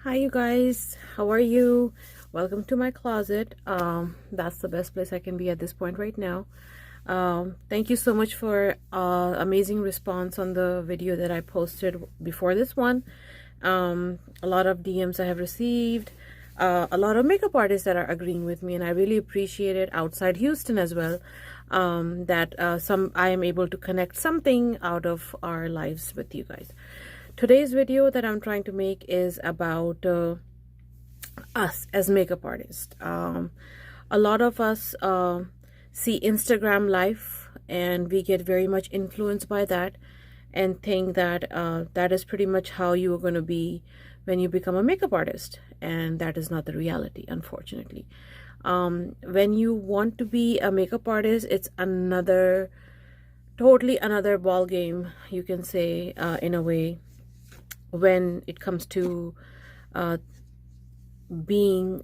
Hi you guys, how are you? Welcome to my closet. That's the best place I can be at this point right now. Thank you so much for amazing response on the video that I posted before this one. A lot of DMs I have received, a lot of makeup artists that are agreeing with me, and I really appreciate it outside Houston as well. That I am able to connect something out of our lives with you guys. Today's video that I'm trying to make is about us as makeup artists. A lot of us see Instagram life and we get very much influenced by that and think that that is pretty much how you are going to be when you become a makeup artist, and that is not the reality, unfortunately. When you want to be a makeup artist, it's totally another ball game, you can say, in a way, when it comes to being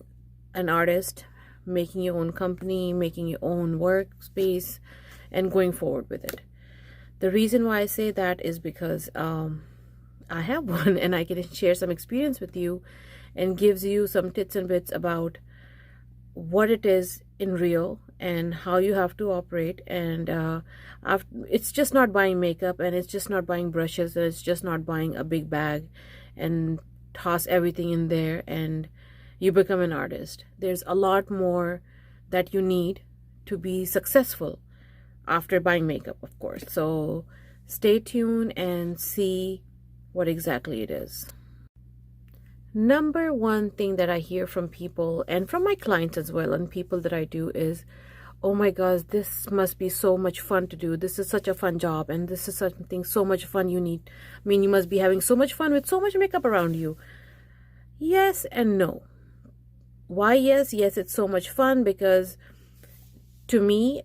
an artist, making your own company, making your own workspace, and going forward with it. The reason why I say that is because I have one, and I can share some experience with you and gives you some tips and bits about what it is in real and how you have to operate. And it's just not buying makeup, and it's just not buying brushes, and it's just not buying a big bag and toss everything in there and you become an artist. There's a lot more that you need to be successful after buying makeup, of course. So stay tuned and see what exactly it is. Number one thing that I hear from people and from my clients as well, and people that I do, is, oh my gosh, this must be so much fun to do. This is such a fun job, and this is something so much fun you need. I mean, you must be having so much fun with so much makeup around you. Yes and no. Why yes? Yes, it's so much fun because to me,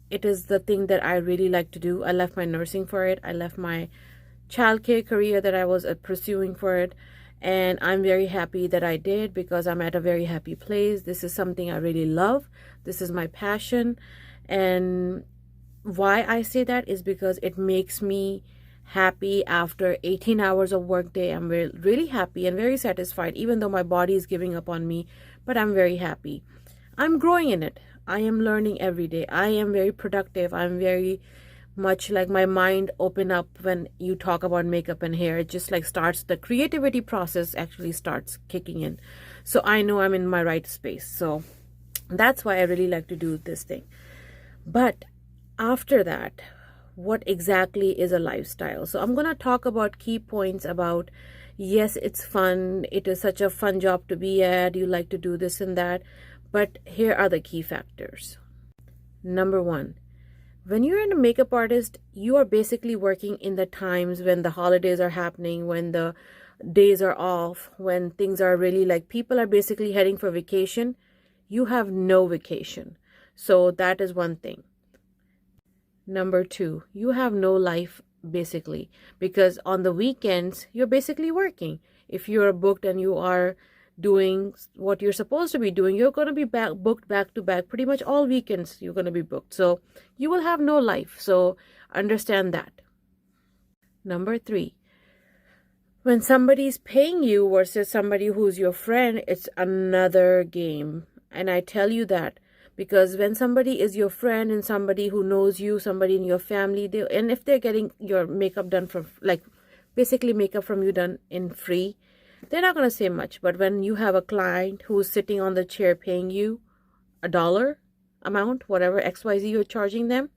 it is the thing that I really like to do. I left my nursing for it. I left my childcare career that I was pursuing for it. And I'm very happy that I did, because I'm at a very happy place. This is something I really love. This is my passion. And why I say that is because it makes me happy after 18 hours of work day. I'm really happy and very satisfied, even though my body is giving up on me, but I'm very happy. I'm growing in it. I am learning every day. I am very productive. I'm very much like, my mind open up when you talk about makeup and hair. It just like starts, the creativity process actually starts kicking in. So I know I'm in my right space. So that's why I really like to do this thing. But after that, what exactly is a lifestyle? So I'm going to talk about key points about, yes, it's fun. It is such a fun job to be at. You like to do this and that. But here are the key factors. Number one, when you're a makeup artist, you are basically working in the times when the holidays are happening, when the days are off, when things are really like, people are basically heading for vacation. You have no vacation. So that is one thing. Number two, you have no life basically, because on the weekends, you're basically working. If you're booked and you are doing what you're supposed to be doing, you're going to be booked back to back. Pretty much all weekends you're going to be booked, so you will have no life. So understand that. Number three, when somebody's paying you versus somebody who's your friend, it's another game. And I tell you that because when somebody is your friend and somebody who knows you, somebody in your family, and if they're getting your makeup done for, like, basically makeup from you done in free, they're not going to say much. But when you have a client who's sitting on the chair paying you $1 amount, whatever XYZ you're charging them,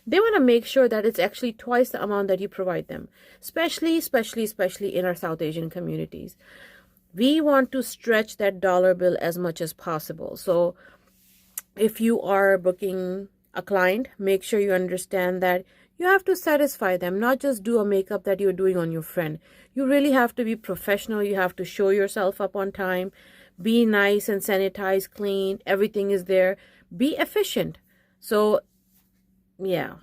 they want to make sure that it's actually twice the amount that you provide them, especially in our South Asian communities. We want to stretch that dollar bill as much as possible. So if you are booking a client, make sure you understand that you have to satisfy them, not just do a makeup that you're doing on your friend. You really have to be professional. You have to show yourself up on time, be nice and sanitize, clean, everything is there, be efficient. So yeah.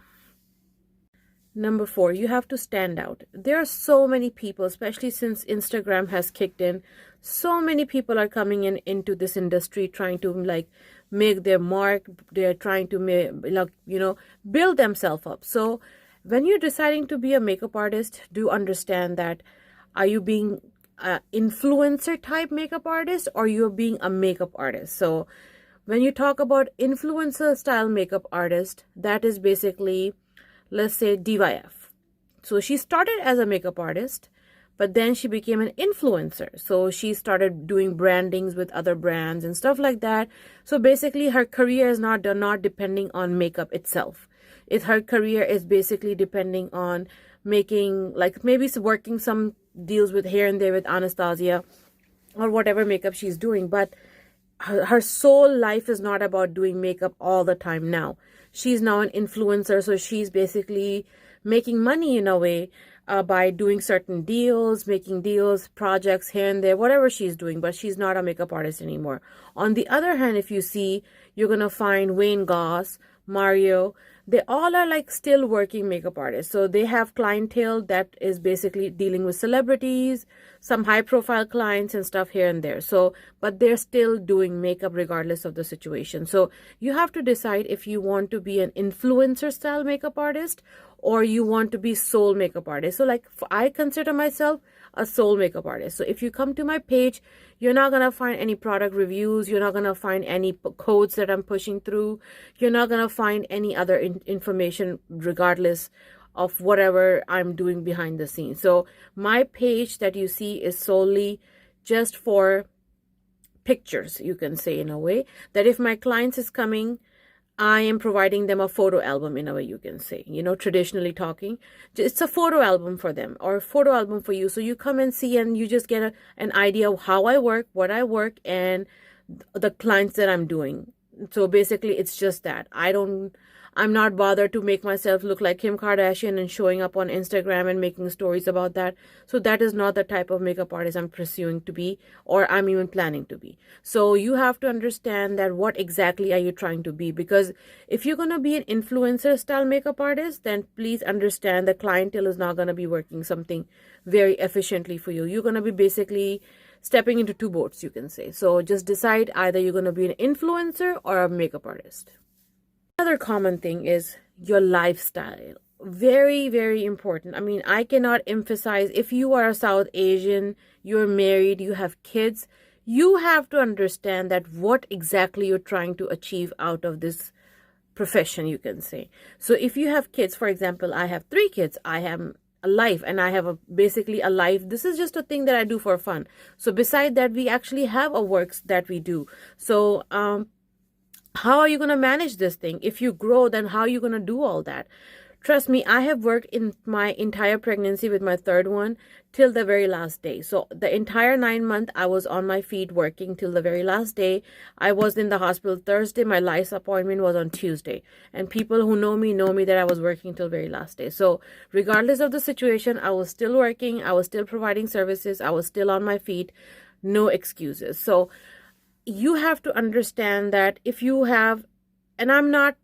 Number four, you have to stand out. There are so many people, especially since Instagram has kicked in, so many people are coming into this industry trying to like make their mark. They're trying to make, like, build themselves up. So when you're deciding to be a makeup artist, do understand that, are you being a influencer type makeup artist or you're being a makeup artist. So when you talk about influencer style makeup artist, that is basically, let's say, DYF. So she started as a makeup artist, but then she became an influencer. So she started doing brandings with other brands and stuff like that. So basically her career is not depending on makeup itself. Her career is basically depending on making, like, maybe working some deals with here and there with Anastasia or whatever makeup she's doing. But her sole life is not about doing makeup all the time now. She's now an influencer. So she's basically making money in a way by doing certain deals, making deals, projects here and there, whatever she's doing, but she's not a makeup artist anymore. On the other hand, if you see, you're going to find Wayne Goss, Mario, they all are like still working makeup artists. So they have clientele that is basically dealing with celebrities, some high profile clients and stuff here and there. So, but they're still doing makeup regardless of the situation. So you have to decide if you want to be an influencer style makeup artist or you want to be sole makeup artist. So like I consider myself a sole makeup artist. So if you come to my page, you're not going to find any product reviews. You're not going to find any codes that I'm pushing through. You're not going to find any other information regardless of whatever I'm doing behind the scenes. So my page that you see is solely just for pictures, you can say, in a way that if my clients is coming, I am providing them a photo album, in a way you can say, traditionally talking. It's a photo album for them or a photo album for you. So you come and see and you just get an idea of how I work, what I work, and the clients that I'm doing. So basically it's just that. I'm not bothered to make myself look like Kim Kardashian and showing up on Instagram and making stories about that. So that is not the type of makeup artist I'm pursuing to be, or I'm even planning to be. So you have to understand that what exactly are you trying to be? Because if you're going to be an influencer style makeup artist, then please understand the clientele is not going to be working something very efficiently for you. You're going to be basically stepping into two boats, you can say. So just decide either you're going to be an influencer or a makeup artist. Another common thing is your lifestyle. Very, very important. I mean, I cannot emphasize, if you are a South Asian, you're married, you have kids, you have to understand that what exactly you're trying to achieve out of this profession, you can say. So if you have kids, for example, I have 3 kids, I have a life and I have basically a life. This is just a thing that I do for fun. So beside that, we actually have a works that we do. So, how are you going to manage this thing? If you grow, then how are you going to do all that? Trust me, I have worked in my entire pregnancy with my 3rd one till the very last day. So the entire 9 months, I was on my feet working till the very last day. I was in the hospital Thursday. My last appointment was on Tuesday. And people who know me that I was working till very last day. So regardless of the situation, I was still working. I was still providing services. I was still on my feet. No excuses. So you have to understand that if you have, and I'm not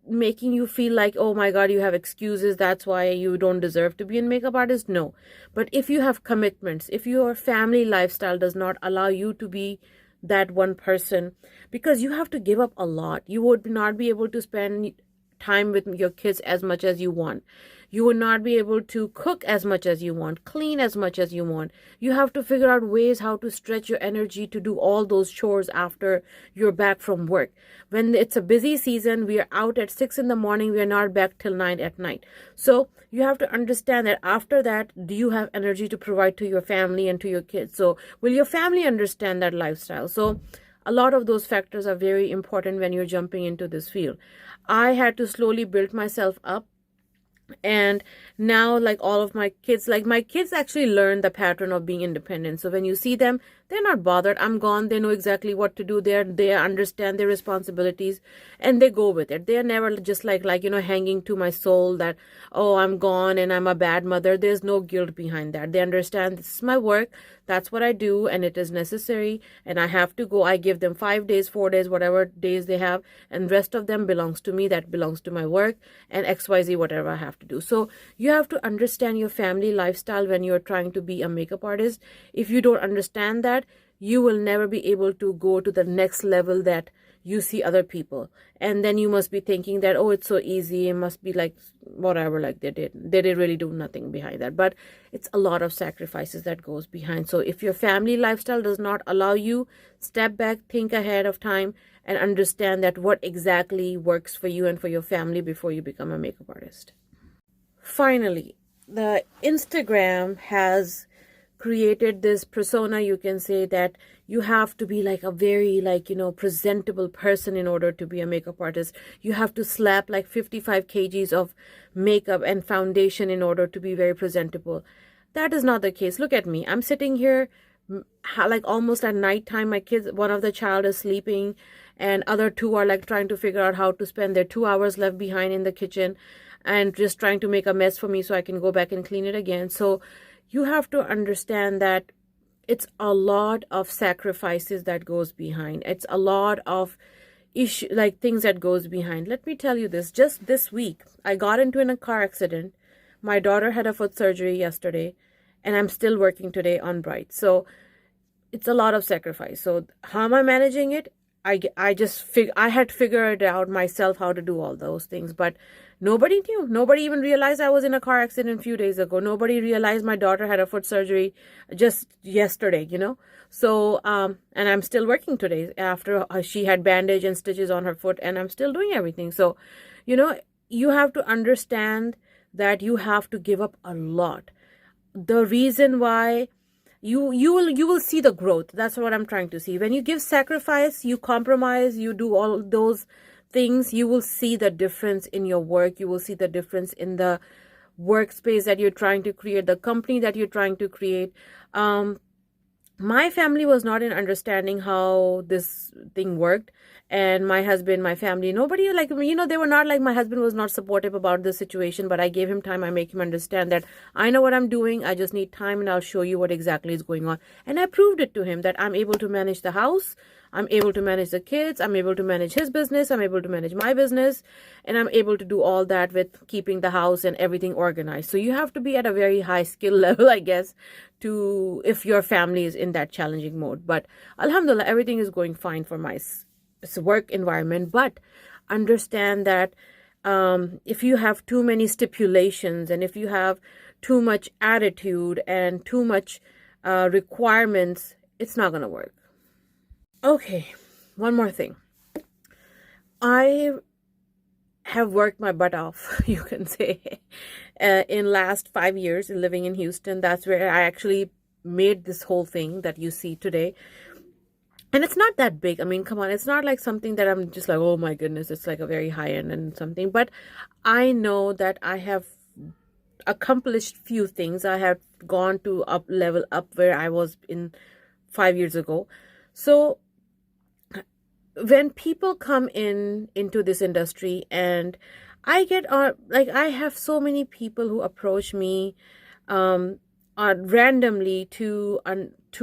making you feel like, oh my God, you have excuses, that's why you don't deserve to be a makeup artist. No. But if you have commitments, if your family lifestyle does not allow you to be that one person, because you have to give up a lot. You would not be able to spend time with your kids as much as you want. You will not be able to cook as much as you want, clean as much as you want. You have to figure out ways how to stretch your energy to do all those chores after you're back from work. When it's a busy season, we are out at 6 in the morning, we are not back till 9 at night. So you have to understand that after that, do you have energy to provide to your family and to your kids? So will your family understand that lifestyle? So a lot of those factors are very important when you're jumping into this field. I had to slowly build myself up. And now, like all of my kids actually learn the pattern of being independent. So when you see them, they're not bothered. I'm gone. They know exactly what to do. They understand their responsibilities and they go with it. They're never just like, hanging to my soul that, oh, I'm gone and I'm a bad mother. There's no guilt behind that. They understand this is my work. That's what I do and it is necessary and I have to go. I give them 5 days, 4 days, whatever days they have, and rest of them belongs to me. That belongs to my work and XYZ, whatever I have to do. So you have to understand your family lifestyle when you're trying to be a makeup artist. If you don't understand that, you will never be able to go to the next level that you see other people, and then you must be thinking that, oh, it's so easy, it must be like whatever, like they did really do nothing behind that. But it's a lot of sacrifices that goes behind. So if your family lifestyle does not allow you, step back, think ahead of time, and understand that what exactly works for you and for your family before you become a makeup artist. Finally, the Instagram has created this persona, you can say, that you have to be like a very, like, presentable person in order to be a makeup artist. You have to slap like 55 kgs of makeup and foundation in order to be very presentable. That is not the case. Look at me. I'm sitting here like almost at nighttime. My kids, one of the child is sleeping, and other two are like trying to figure out how to spend their 2 hours left behind in the kitchen and just trying to make a mess for me so I can go back and clean it again. So you have to understand that it's a lot of sacrifices that goes behind. It's a lot of like things that goes behind. Let me tell you this. Just this week, I got into a car accident. My daughter had a foot surgery yesterday, and I'm still working today on Bright. So it's a lot of sacrifice. So how am I managing it? I had to figure it out myself how to do all those things, but nobody knew. Nobody even realized I was in a car accident a few days ago. Nobody realized my daughter had a foot surgery just yesterday, So, and I'm still working today after she had bandage and stitches on her foot, and I'm still doing everything. So, you have to understand that you have to give up a lot. The reason why you will see the growth. That's what I'm trying to see. When you give sacrifice, you compromise, you do all those things, you will see the difference in your work. You will see the difference in the workspace that you're trying to create, the company that you're trying to create. My family was not in understanding how this thing worked, and my husband, my family, nobody, like, they were not like, my husband was not supportive about the situation, but I gave him time. I make him understand that I know what I'm doing. I just need time, and I'll show you what exactly is going on. And I proved it to him that I'm able to manage the house, I'm able to manage the kids, I'm able to manage his business, I'm able to manage my business, and I'm able to do all that with keeping the house and everything organized. So you have to be at a very high skill level, I guess, if your family is in that challenging mode. But alhamdulillah, everything is going fine for my work environment. But understand that if you have too many stipulations, and if you have too much attitude and too much requirements, it's not going to work. Okay, one more thing. I have worked my butt off, you can say, in last 5 years living in Houston. That's where I actually made this whole thing that you see today. And it's not that big. I mean, come on, it's not like something that I'm just like, oh my goodness, it's like a very high end and something. But I know that I have accomplished few things. I have gone to level up where I was in 5 years ago. So when people come into this industry, and I get I have so many people who approach me randomly to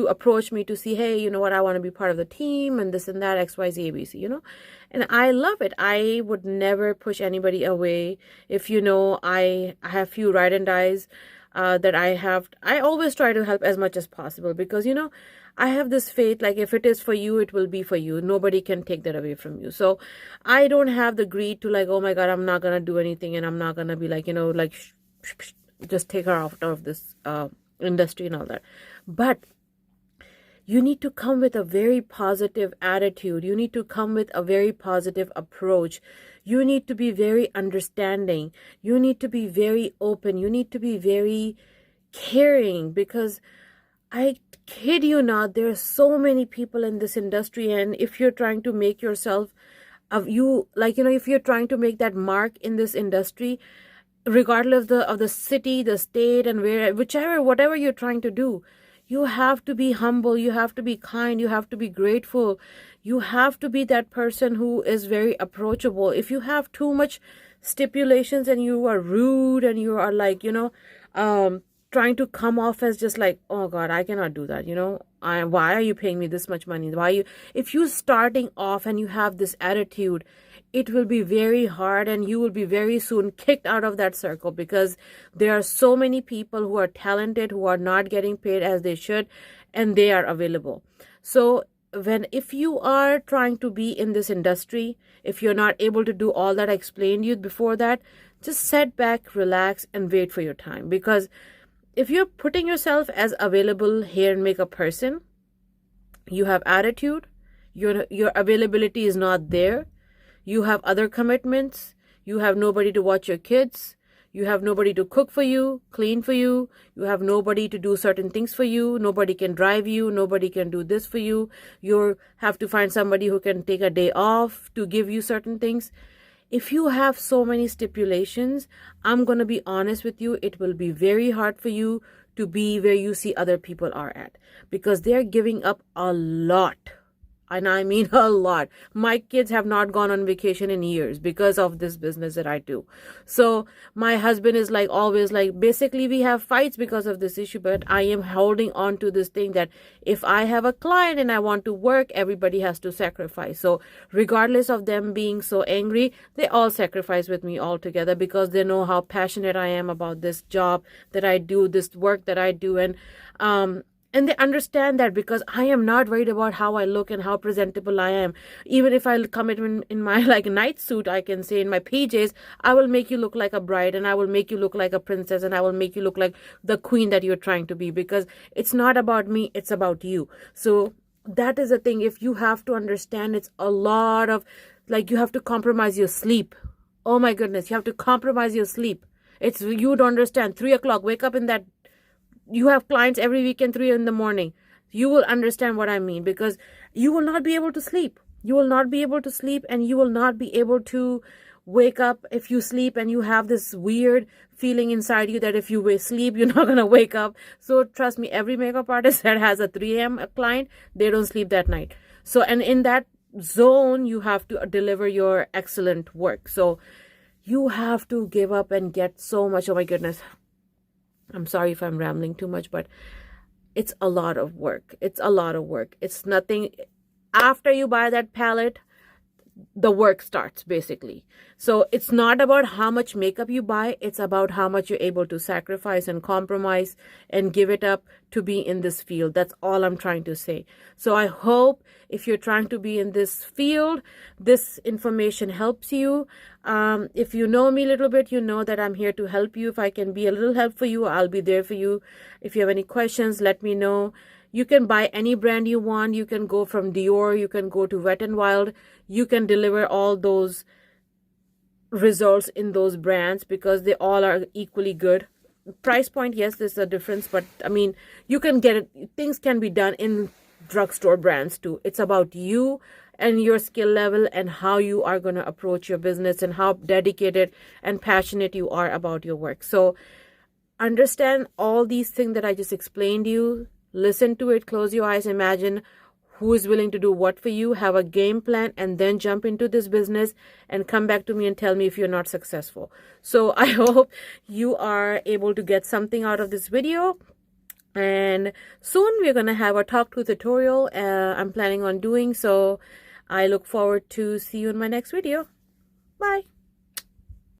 approach me to see, hey, you know what, I want to be part of the team and this and that, XYZ ABC, and I love it. I would never push anybody away. If I have few ride and dies that I always try to help as much as possible, because I have this faith, like, if it is for you, it will be for you. Nobody can take that away from you. So I don't have the greed to, like, oh my God, I'm not going to do anything, and I'm not going to be like, just take her out of this industry and all that. But you need to come with a very positive attitude. You need to come with a very positive approach. You need to be very understanding. You need to be very open. You need to be very caring, because I kid you not, there are so many people in this industry, and if you're trying to make yourself, if you're trying to make that mark in this industry, regardless of the city, the state, and whatever you're trying to do, you have to be humble, you have to be kind, you have to be grateful, you have to be that person who is very approachable. If you have too much stipulations and you are rude and you are like, trying to come off as just like, oh God, I cannot do that. Why are you paying me this much money? If you're starting off and you have this attitude, it will be very hard, and you will be very soon kicked out of that circle, because there are so many people who are talented, who are not getting paid as they should, and they are available. So if you are trying to be in this industry, if you're not able to do all that I explained you before that, just sit back, relax, and wait for your time. Because if you're putting yourself as available hair and makeup person, you have attitude, your availability is not there, you have other commitments, you have nobody to watch your kids, you have nobody to cook for you, clean for you, you have nobody to do certain things for you, nobody can drive you, nobody can do this for you, you have to find somebody who can take a day off to give you certain things. If you have so many stipulations, I'm going to be honest with you, it will be very hard for you to be where you see other people are at, because they're giving up a lot. And I mean a lot. My kids have not gone on vacation in years because of this business that I do. So my husband is like always like, basically we have fights because of this issue, but I am holding on to this thing that if I have a client and I want to work, everybody has to sacrifice. So regardless of them being so angry, they all sacrifice with me all together, because they know how passionate I am about this job that I do, this work that I do. And they understand that, because I am not worried about how I look and how presentable I am. Even if I come in my like night suit, I can say in my PJs, I will make you look like a bride, and I will make you look like a princess, and I will make you look like the queen that you're trying to be, because it's not about me, it's about you. So that is the thing. If you have to understand, it's a lot of like, you have to compromise your sleep. Oh my goodness, you have to compromise your sleep. It's, you don't understand. 3 o'clock, wake up in that. You have clients every weekend, 3 in the morning. You will understand what I mean, because you will not be able to sleep. You will not be able to sleep, and you will not be able to wake up. If you sleep and you have this weird feeling inside you that if you sleep, you're not going to wake up. So trust me, every makeup artist that has a 3 a.m. client, they don't sleep that night. So, and in that zone, you have to deliver your excellent work. So you have to give up and get so much. Oh my goodness. I'm sorry if I'm rambling too much, but it's a lot of work. It's a lot of work. It's nothing. After you buy that palette, the work starts basically. So it's not about how much makeup you buy. It's about how much you're able to sacrifice and compromise and give it up to be in this field. That's all I'm trying to say. So I hope if you're trying to be in this field, this information helps you. If you know me a little bit, you know that I'm here to help you. If I can be a little help for you, I'll be there for you. If you have any questions, let me know. You can buy any brand you want. You can go from Dior. You can go to Wet n Wild. You can deliver all those results in those brands, because they all are equally good. Price point, yes, there's a difference, but I mean, you can get it. Things can be done in drugstore brands too. It's about you and your skill level and how you are going to approach your business and how dedicated and passionate you are about your work. So understand all these things that I just explained to you. Listen to it, close your eyes, imagine who is willing to do what for you, have a game plan, and then jump into this business and come back to me and tell me if you're not successful. So I hope you are able to get something out of this video. And soon we're going to have a talk to tutorial I'm planning on doing. So I look forward to see you in my next video. Bye.